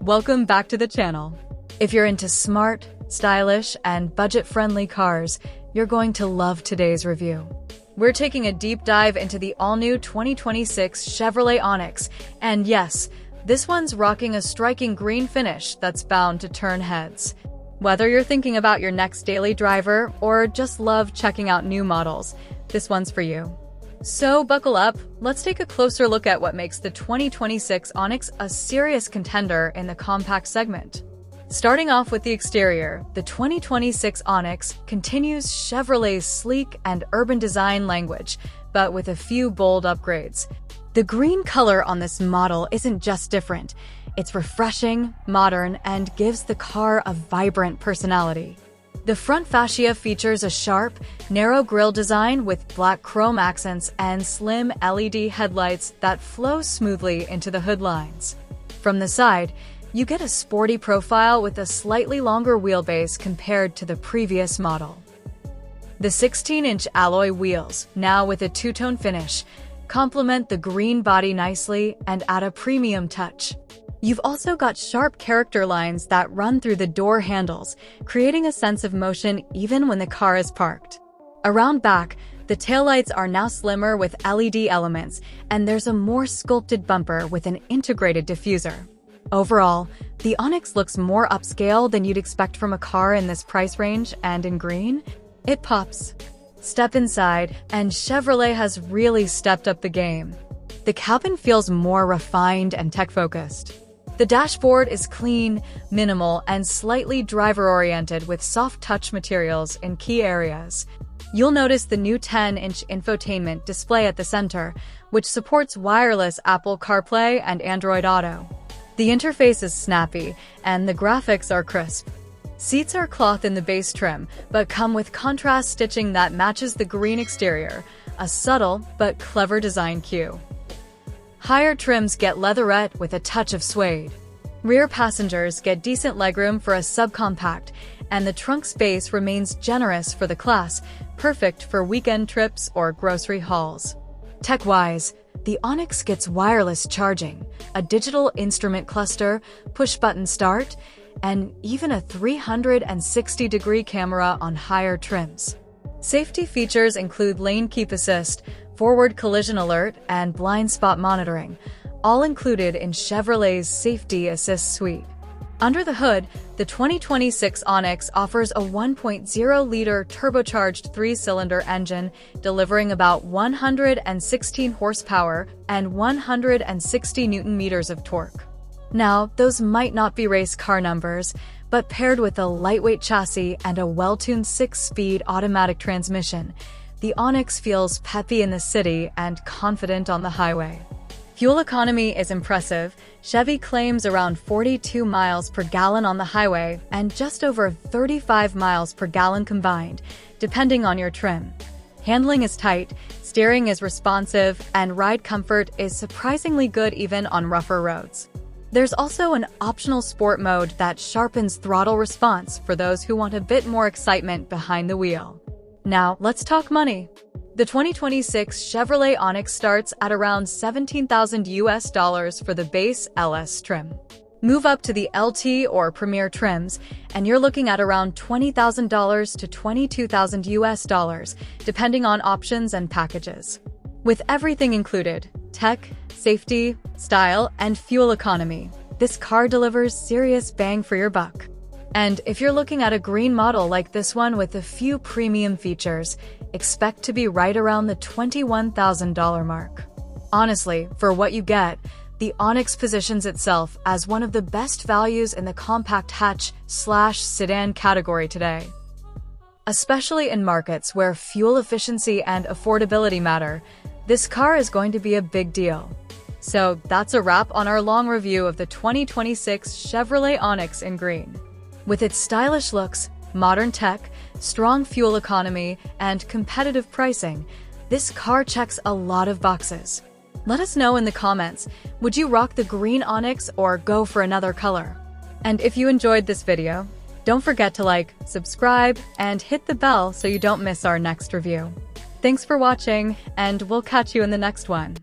welcome back to the channel. If you're into smart, stylish, and budget-friendly cars, you're going to love today's review. We're taking a deep dive into the all-new 2026 Chevrolet Onix, and yes, this one's rocking a striking green finish that's bound to turn heads. Whether you're thinking about your next daily driver or just love checking out new models, this one's for you. So buckle up, let's take a closer look at what makes the 2026 Onix a serious contender in the compact segment. Starting off with the exterior, the 2026 Onix continues Chevrolet's sleek and urban design language, but with a few bold upgrades. The green color on this model isn't just different, it's refreshing, modern, and gives the car a vibrant personality. The front fascia features a sharp, narrow grille design with black chrome accents and slim LED headlights that flow smoothly into the hood lines. From the side, you get a sporty profile with a slightly longer wheelbase compared to the previous model. The 16-inch alloy wheels, now with a two-tone finish, complement the green body nicely and add a premium touch. You've also got sharp character lines that run through the door handles, creating a sense of motion even when the car is parked. Around back, the taillights are now slimmer with LED elements, and there's a more sculpted bumper with an integrated diffuser. Overall, the Onix looks more upscale than you'd expect from a car in this price range, and in green, it pops. Step inside, and Chevrolet has really stepped up the game. The cabin feels more refined and tech-focused. The dashboard is clean, minimal, and slightly driver-oriented with soft touch materials in key areas. You'll notice the new 10-inch infotainment display at the center, which supports wireless Apple CarPlay and Android Auto. The interface is snappy, and the graphics are crisp. Seats are cloth in the base trim, but come with contrast stitching that matches the green exterior, a subtle but clever design cue. Higher trims get leatherette with a touch of suede. Rear passengers get decent legroom for a subcompact, and the trunk space remains generous for the class, perfect for weekend trips or grocery hauls. Tech-wise, the Onix gets wireless charging, a digital instrument cluster, push-button start, and even a 360-degree camera on higher trims. Safety features include lane keep assist, forward collision alert, and blind spot monitoring, all included in Chevrolet's Safety Assist suite. Under the hood, the 2026 Onix offers a 1.0-liter turbocharged three-cylinder engine, delivering about 116 horsepower and 160 newton-meters of torque. Now, those might not be race car numbers, but paired with a lightweight chassis and a well-tuned 6-speed automatic transmission, the Onix feels peppy in the city and confident on the highway. Fuel economy is impressive. Chevy claims around 42 miles per gallon on the highway and just over 35 miles per gallon combined, depending on your trim. Handling is tight, steering is responsive, and ride comfort is surprisingly good even on rougher roads. There's also an optional sport mode that sharpens throttle response for those who want a bit more excitement behind the wheel. Now, let's talk money. The 2026 Chevrolet Onix starts at around $17,000 for the base LS trim. Move up to the LT or Premier trims, and you're looking at around $20,000 to $22,000, depending on options and packages. With everything included, tech, safety, style, and fuel economy, this car delivers serious bang for your buck. And if you're looking at a green model like this one with a few premium features, expect to be right around the $21,000 mark. Honestly, for what you get, the Onix positions itself as one of the best values in the compact hatch/sedan category today. Especially in markets where fuel efficiency and affordability matter, this car is going to be a big deal. So that's a wrap on our long review of the 2026 Chevrolet Onix in green. With its stylish looks, modern tech, strong fuel economy, and competitive pricing, this car checks a lot of boxes. Let us know in the comments, would you rock the green Onix or go for another color? And if you enjoyed this video, don't forget to like, subscribe, and hit the bell so you don't miss our next review. Thanks for watching, and we'll catch you in the next one.